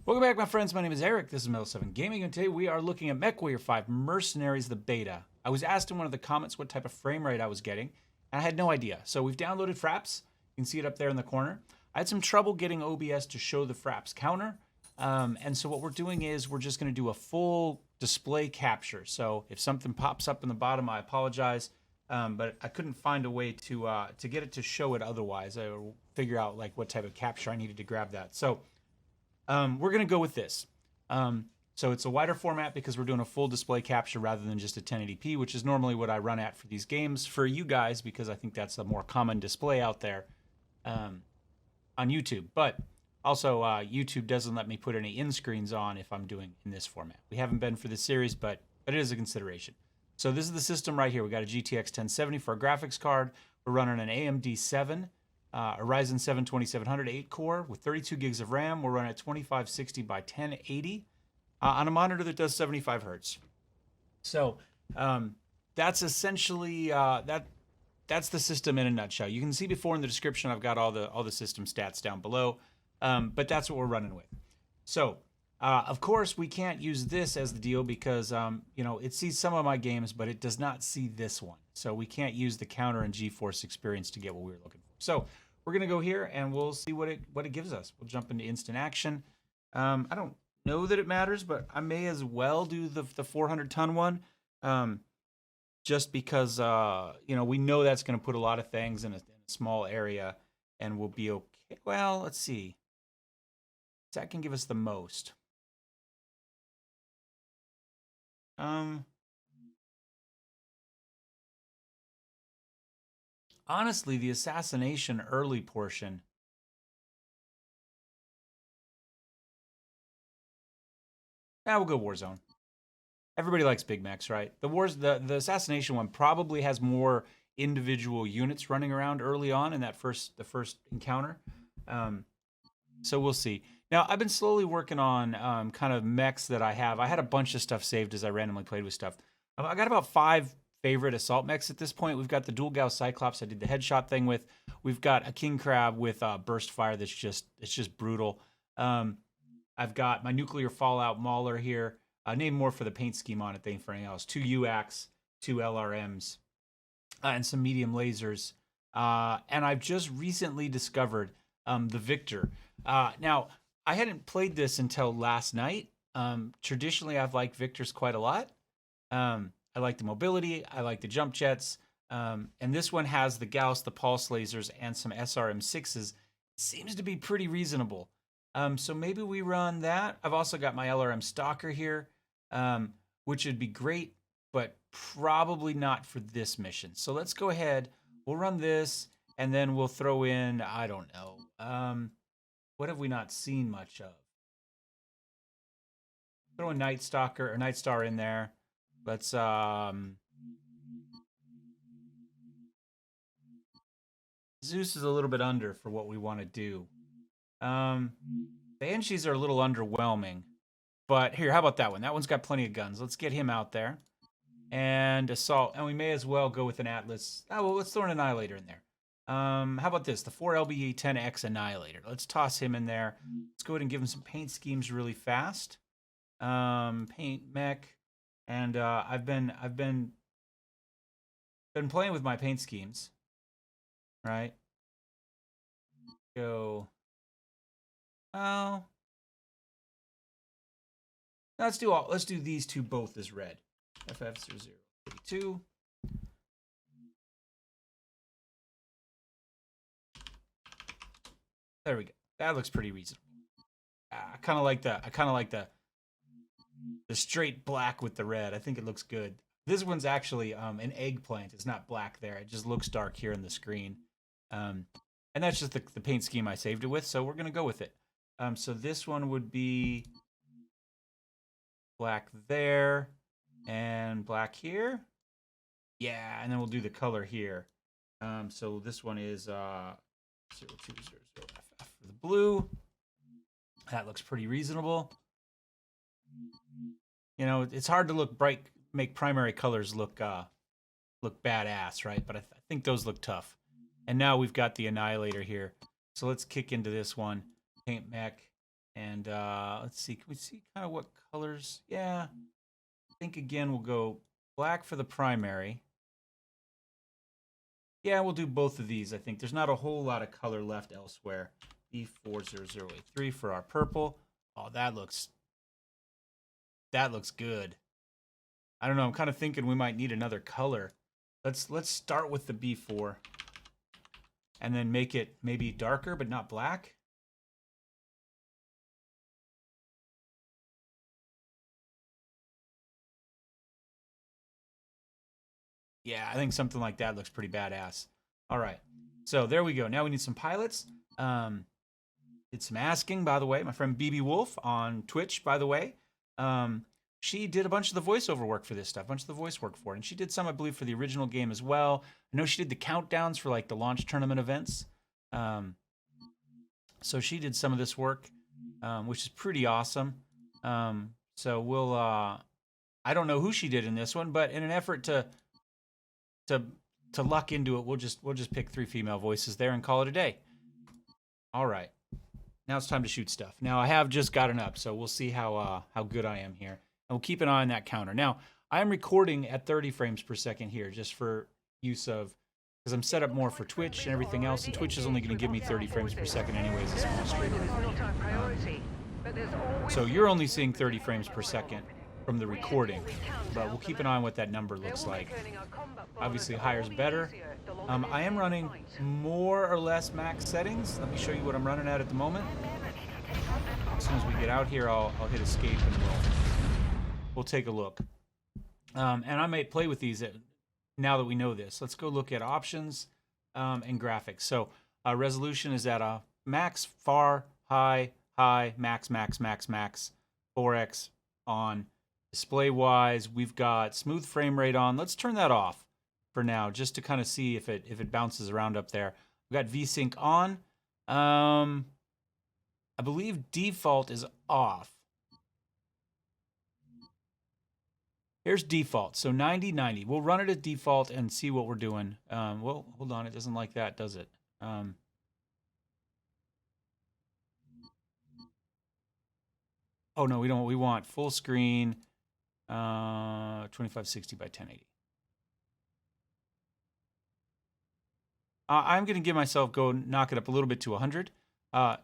Welcome back, my friends. My name is Eric. This is Metal7 Gaming, and today we are looking at Mechwarrior 5 Mercenaries, the beta. I was asked in one of the comments what type of frame rate I was getting, and I had no idea. So we've downloaded FRAPS. You can see it up there in the corner. I had some trouble getting OBS to show the FRAPS counter, and so what we're doing is we're just going to do a full display capture. So if something pops up in the bottom, I apologize, but I couldn't find a way to get it to show it otherwise. I will figure out like what type of capture I needed to grab that. So we're going to go with this. So it's a wider format because we're doing a full display capture rather than just a 1080p, which is normally what I run at for these games for you guys, because I think that's a more common display out there on YouTube. But also, YouTube doesn't let me put any in-screens on if I'm doing in this format. We haven't been for this series, but it is a consideration. So this is the system right here. We got a GTX 1070 for a graphics card. We're running an AMD 7. A Ryzen 7 2700 8-core with 32 gigs of RAM. We're running at 2560 by 1080 on a monitor that does 75 hertz. So that's essentially that's the system in a nutshell. You can see before in the description I've got all the system stats down below, but that's what we're running with. So of course we can't use this as the deal because it sees some of my games, but it does not see this one. So we can't use the counter and GeForce experience to get what we were looking for. So we're going to go here and we'll see what it gives us. We'll jump into instant action. I don't know that it matters, but I may as well do the 400-ton one, just because we know that's going to put a lot of things in a small area, and we'll be okay. Well, let's see. That can give us the most. Honestly, the assassination early portion. We'll go Warzone. Everybody likes big mechs, right? The assassination one probably has more individual units running around early on in the first encounter. So we'll see. Now I've been slowly working on kind of mechs that I have. I had a bunch of stuff saved as I randomly played with stuff. I got about 5 favorite assault mechs at this point. We've got the dual Gauss Cyclops I did the headshot thing with. We've got a King Crab with burst fire that's just brutal. I've got my nuclear fallout Mauler here. Named more for the paint scheme on it than for anything else. 2 UACs, 2 LRMs, and some medium lasers. And I've just recently discovered the Victor. Now, I hadn't played this until last night. Traditionally, I've liked Victors quite a lot. I like the mobility. I like the jump jets. And this one has the Gauss, the pulse lasers, and some SRM6s. Seems to be pretty reasonable. So maybe we run that. I've also got my LRM Stalker here, which would be great, but probably not for this mission. So let's go ahead. We'll run this, and then we'll throw in, I don't know. What have we not seen much of? Throw a Night Stalker or Night Star in there. Let's Zeus is a little bit under for what we want to do. Banshees are a little underwhelming, but here, how about that one? That one's got plenty of guns. Let's get him out there. And assault, and we may as well go with an Atlas. Oh, well, let's throw an Annihilator in there. How about this? The 4LBE 10X Annihilator. Let's toss him in there. Let's go ahead and give him some paint schemes really fast. Paint mech. And I've been playing with my paint schemes, right? Go. Oh, let's do these two both as red. FF0032. There we go. That looks pretty reasonable. I kind of like the straight black with the red. I think it looks good. This one's actually an eggplant. It's not black there. It just looks dark here on the screen. And that's just the paint scheme I saved it with, so we're going to go with it. So this one would be black there and black here. Yeah, and then we'll do the color here. So this one is 0200FF for the blue. That looks pretty reasonable. It's hard to make primary colors look badass, right? But I think those look tough. And now we've got the Annihilator here. So let's kick into this one. Paint mech. And let's see, can we see kind of what colors? Yeah, I think again we'll go black for the primary. Yeah, we'll do both of these. I think there's not a whole lot of color left elsewhere. B40083 for our purple. Oh, that looks good. I don't know. I'm kind of thinking we might need another color. Let's start with the B4 and then make it maybe darker but not black. Yeah, I think something like that looks pretty badass. All right. So there we go. Now we need some pilots. Did some asking, by the way. My friend BB Wolf on Twitch, by the way. She did a bunch of the voiceover work for this stuff, a bunch of the voice work for it. And she did some, I believe, for the original game as well. I know she did the countdowns for like the launch tournament events. So she did some of this work, which is pretty awesome. So we'll, I don't know who she did in this one, but in an effort to luck into it, we'll just pick 3 female voices there and call it a day. All right. Now it's time to shoot stuff. Now I have just gotten up, so we'll see how good I am here. And we'll keep an eye on that counter. Now, I am recording at 30 frames per second here, just for use of, because I'm set up more for Twitch and everything else, and Twitch is only going to give me 30 frames per second anyways, a small streamer. So you're only seeing 30 frames per second from the recording, but we'll keep an eye on what that number looks like. Obviously, higher is better. I am running more or less max settings. Let me show you what I'm running at the moment. As soon as we get out here, I'll hit escape and we'll take a look. And I might play with these now that we know this. Let's go look at options and graphics. So resolution is at a max, far, high, max, 4x on. Display-wise, we've got smooth frame rate on. Let's turn that off for now, just to kind of see if it bounces around up there. We've got VSync on. I believe default is off. Here's default. So 90. We'll run it at default and see what we're doing. Well, hold on. It doesn't like that, does it? Oh, no, we don't. We want full screen. 2560 by 1080. I'm going to give myself knock it up a little bit to 100. I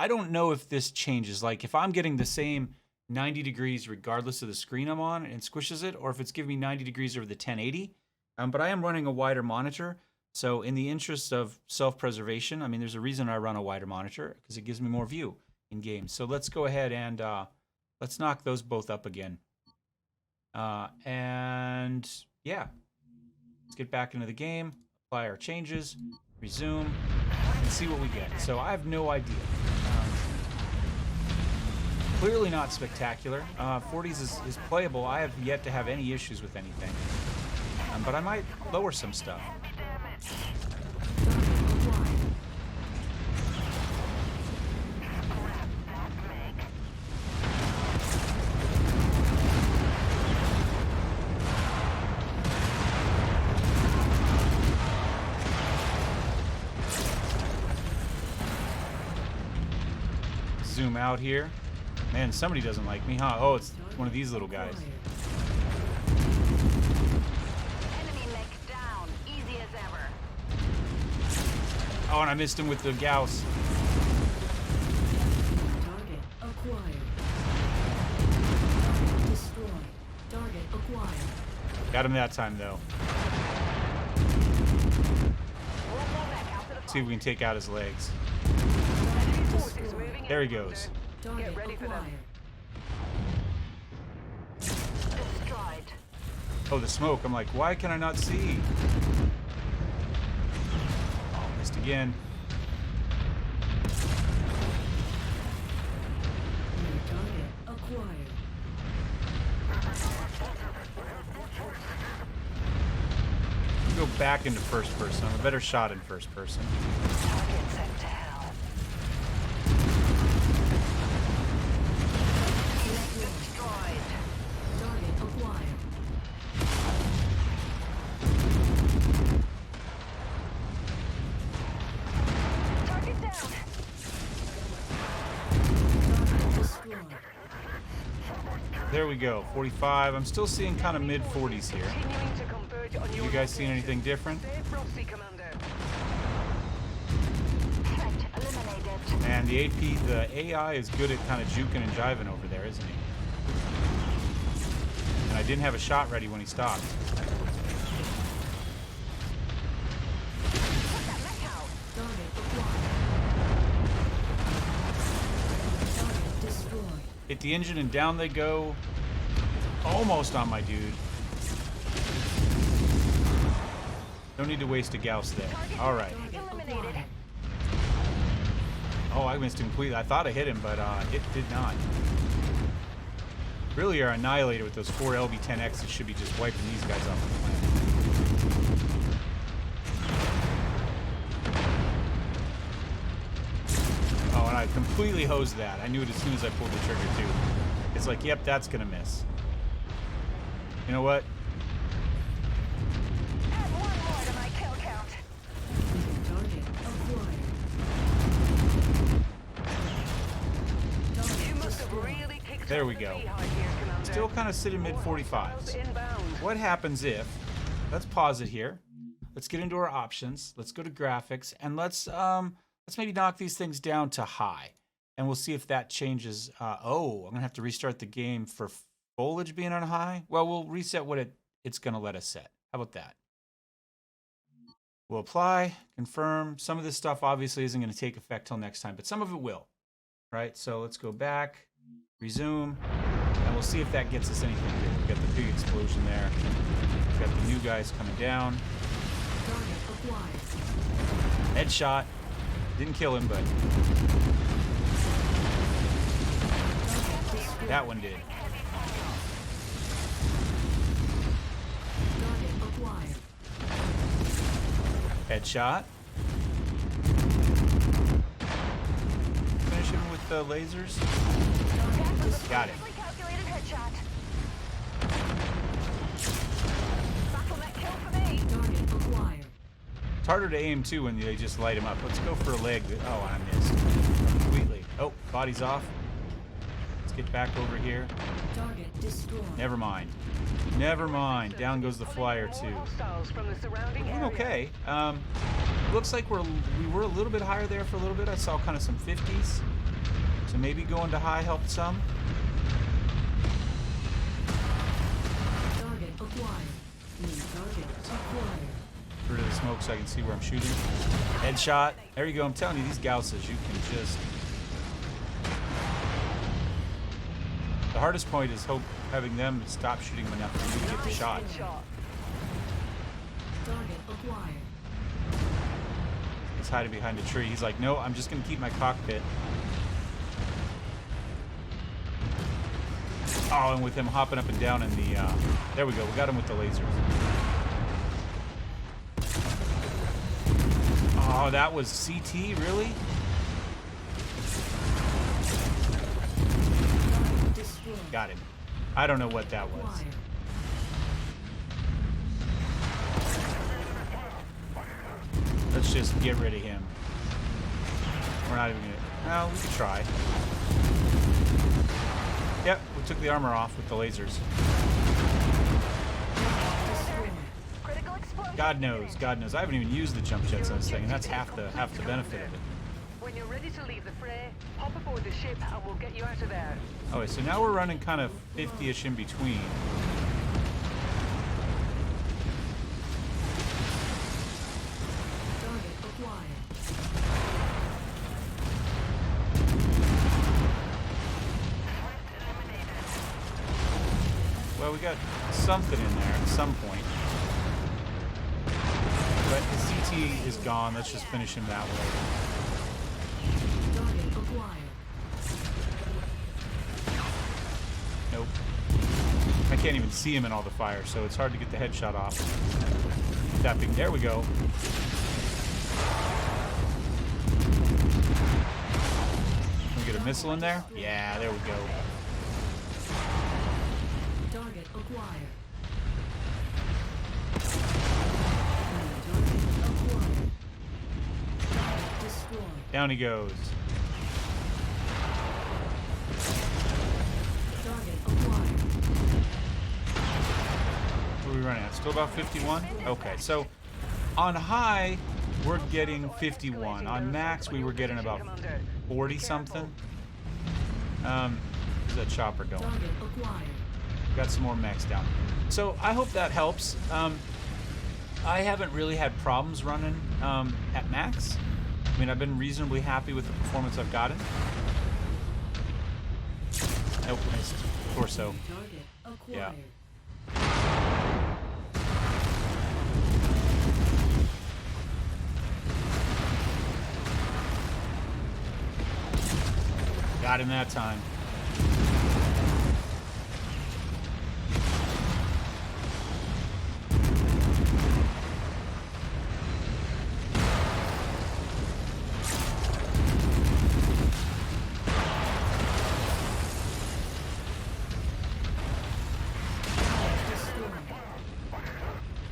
don't know if this changes. Like if I'm getting the same 90 degrees regardless of the screen I'm on and squishes it, or if it's giving me 90 degrees over the 1080. But I am running a wider monitor. So in the interest of self-preservation, I mean, there's a reason I run a wider monitor because it gives me more view in games. So let's go ahead and let's knock those both up again. And yeah, let's get back into the game, apply our changes, resume, and see what we get. So I have no idea. Clearly not spectacular. 40s is playable. I have yet to have any issues with anything. But I might lower some stuff. Zoom out here. Man, somebody doesn't like me, huh? Oh, it's one of these little guys. Enemy mech down, easy as ever. Oh, and I missed him with the Gauss. Target acquired. Destroy. Target acquired. Got him that time, though. See if we can take out his legs. There he goes. Target acquired. Oh, the smoke. I'm like, why can I not see? Oh, missed again. Target acquired. Go back into first person. I'm a better shot in first person. There we go. 45. I'm still seeing kind of mid 40s here. Continuing to converge on your You guys seen location. anything different? Stay frosty, Commander. Threat eliminated. And the AI is good at kind of juking and jiving over there, isn't he? And I didn't have a shot ready when he stopped. Put that mech out. Target acquired. Target destroyed. Hit the engine and down they go. Almost on my dude. No need to waste a Gauss there. All right. Target Eliminated. acquired. Oh, I missed him completely. I thought I hit him, but it did not. Really, our Annihilator with those 4 LB-10Xs should be just wiping these guys off the planet. Oh, and I completely hosed that. I knew it as soon as I pulled the trigger, too. It's like, yep, that's going to miss. You know what? Add one more to my kill count. Target acquired. Target You must have destroyed. really kicked There up we the go. beehive here, Commander. Still kind of sitting mid More 45s. hostiles inbound. What happens if, let's pause it here. Let's get into our options. Let's go to graphics and let's maybe knock these things down to high. And we'll see if that changes. Oh, I'm gonna have to restart the game for foliage being on high. Well, we'll reset what it's gonna let us set. How about that? We'll apply, confirm. Some of this stuff obviously isn't gonna take effect till next time, but some of it will. Right, so let's go back, resume, and we'll see if that gets us anything good. We've got the big explosion there. We've got the new guys coming down. Target acquired. Headshot. Didn't kill him, but that one did. Target acquired. Headshot. Finish him with the lasers. Got it. Perfectly calculated headshot. Battle mech kill for me. Target acquired. It's harder to aim too when they just light him up. Let's go for a leg. Oh, I missed completely. Oh, body's off. Let's get back over here. Target destroyed. Never mind. Never mind. Down goes the flyer More too. hostiles from the surrounding We're area. okay. Looks like we were a little bit higher there for a little bit. I saw kind of some 50s. So maybe going to high helped some. Target acquired. New target acquired. Get rid of the smoke so I can see where I'm shooting. Headshot. There you go. I'm telling you, these Gausses, you can just... The hardest point is having them stop shooting them enough for you to get the shot. Shot. Target acquired. He's hiding behind a tree. He's like, no, I'm just going to keep my cockpit. Oh, and with him hopping up and down in the... there we go. We got him with the lasers. Oh, that was CT? Really? Target destroyed. Got him. I don't know what that was. Acquired. Let's just get rid of him. We're not even gonna... No, we can try. Yep, we took the armor off with the lasers. Destroyed. Critical explosion. God knows, God knows. I haven't even used the jump jets on this thing, and that's half the benefit of it. When you're ready to leave the fray, hop aboard the ship and we'll get you out of there. Okay, so now we're running kind of 50-ish in between. Target acquired. Well, we got something in there at some point. But the CT is gone. Let's just finish him that way. Target acquired. Nope. I can't even see him in all the fire, so it's hard to get the headshot off. That being, there we go. Can we get a missile in there? Yeah, there we go. Target acquired. Target destroyed. Down he goes. Target acquired. Still about 51? Okay, so on high, we're getting 51. On max, we were getting about 40 something. Where's that chopper going? Target acquired. Got some more mechs down. So I hope that helps. I haven't really had problems running at max. I mean, I've been reasonably happy with the performance I've gotten. Nope, missed. Torso. Target acquired. Yeah. Got him that time.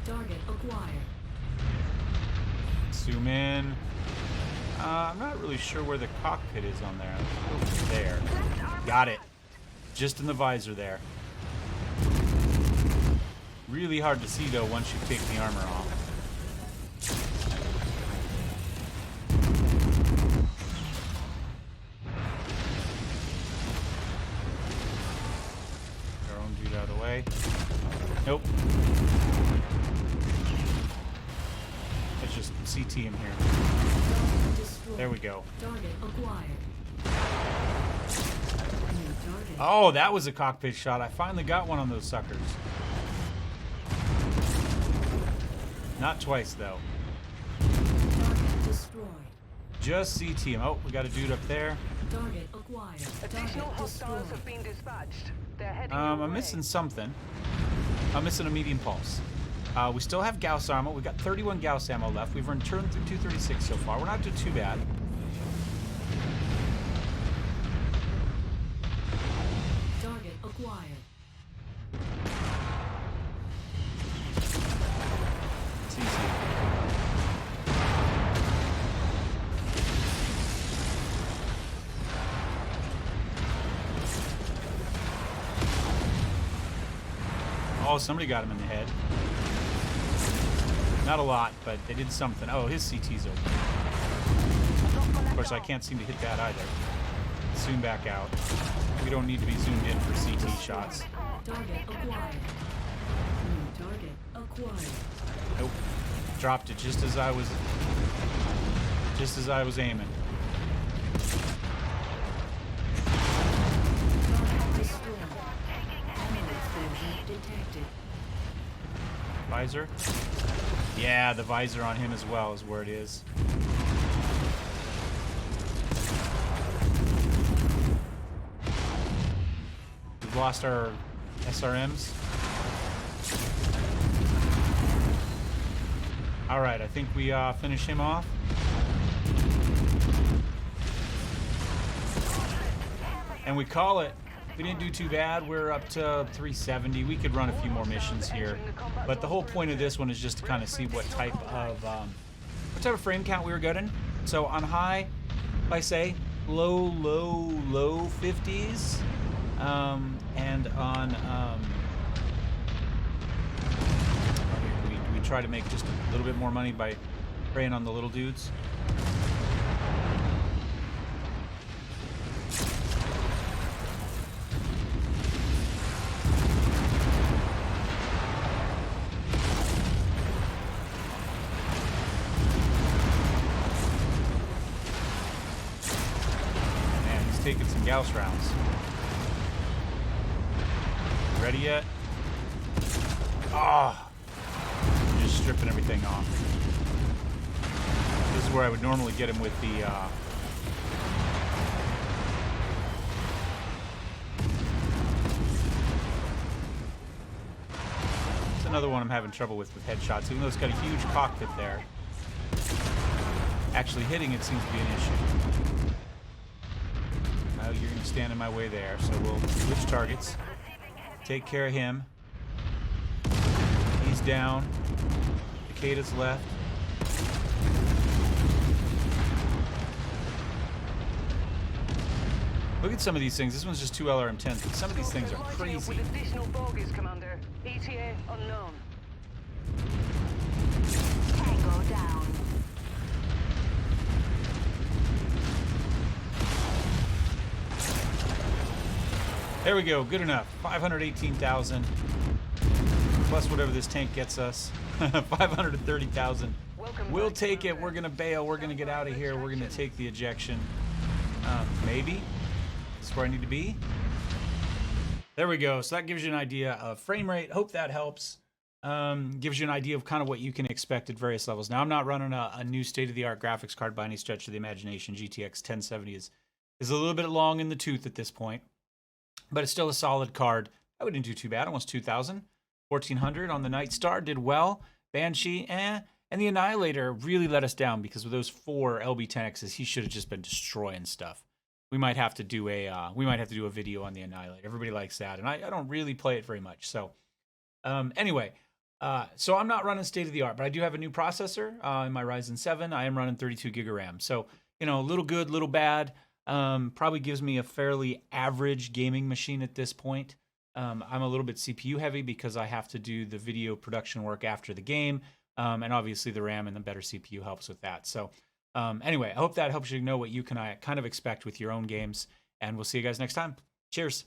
Target acquired. Zoom in. I'm not really sure where the cockpit is on there. Over there. Got it. Just in the visor there. Really hard to see though once you take the armor off. Our own dude out of the way. Nope. Let's just CT him here. Destroyed. There we go. Target acquired. New target. Oh, that was a cockpit shot. I finally got one on those suckers. Not twice, though. Target destroyed. Just CT him. Oh, we got a dude up there. Target acquired. Additional Target hostiles destroyed. have been dispatched. They're heading your I'm way. missing something. I'm missing a medium pulse. We still have Gauss ammo. We've got 31 Gauss ammo left. We've returned through 236 so far. We're not doing too bad. Target acquired. It's easy. Oh, somebody got him in the head. Not a lot, but they did something. Oh, his CT's open. Of course, I can't seem to hit that either. Zoom back out. We don't need to be zoomed in for CT shots. Target acquired. New target acquired. Nope. Dropped it just as I was aiming. Target destroyed. Ammo exposure detected. Visor? Yeah, the visor on him as well is where it is. We've lost our SRMs. Alright, I think we finish him off. And we call it. We didn't do too bad. We're up to 370. We could run a few more missions here. But the whole point of this one is just to kind of see what type of frame count we were getting. So on high, if I say low 50s. And on we try to make just a little bit more money by preying on the little dudes. Man, he's taking some Gauss rounds. Ready yet? Ah! Oh, just stripping everything off. This is where I would normally get him with the It's another one I'm having trouble with headshots, even though it's got a huge cockpit there. Actually hitting it seems to be an issue. Now you're gonna stand in my way there, so we'll switch targets. Take care of him. He's down. Takada's left. Look at some of these things. This one's just 2 LRM-10s, but some of these things are crazy. With additional bogies, Commander. ETA unknown. Tango down. There we go. Good enough. 518,000 plus whatever this tank gets us. 530,000. We'll take it. We're gonna bail. We're gonna get out of here. We're gonna take the ejection. Maybe. This is where I need to be. There we go. So that gives you an idea of frame rate. Hope that helps. Gives you an idea of kind of what you can expect at various levels. Now, I'm not running a new state-of-the-art graphics card by any stretch of the imagination. GTX 1070 is a little bit long in the tooth at this point, but it's still a solid card. I wouldn't do too bad. Almost 2,000. 1,400 on the Night Star. Did well. Banshee, And the Annihilator really let us down because with those 4 LB10Xs, he should have just been destroying stuff. We might have to do a video on the Annihilator. Everybody likes that, and I don't really play it very much. So anyway, so I'm not running state of the art, but I do have a new processor in my Ryzen 7. I am running 32 gig of RAM. So little good, little bad. Probably gives me a fairly average gaming machine at this point. I'm a little bit CPU heavy because I have to do the video production work after the game. And obviously the RAM and the better CPU helps with that. So anyway, I hope that helps you know what you can kind of expect with your own games. And we'll see you guys next time. Cheers.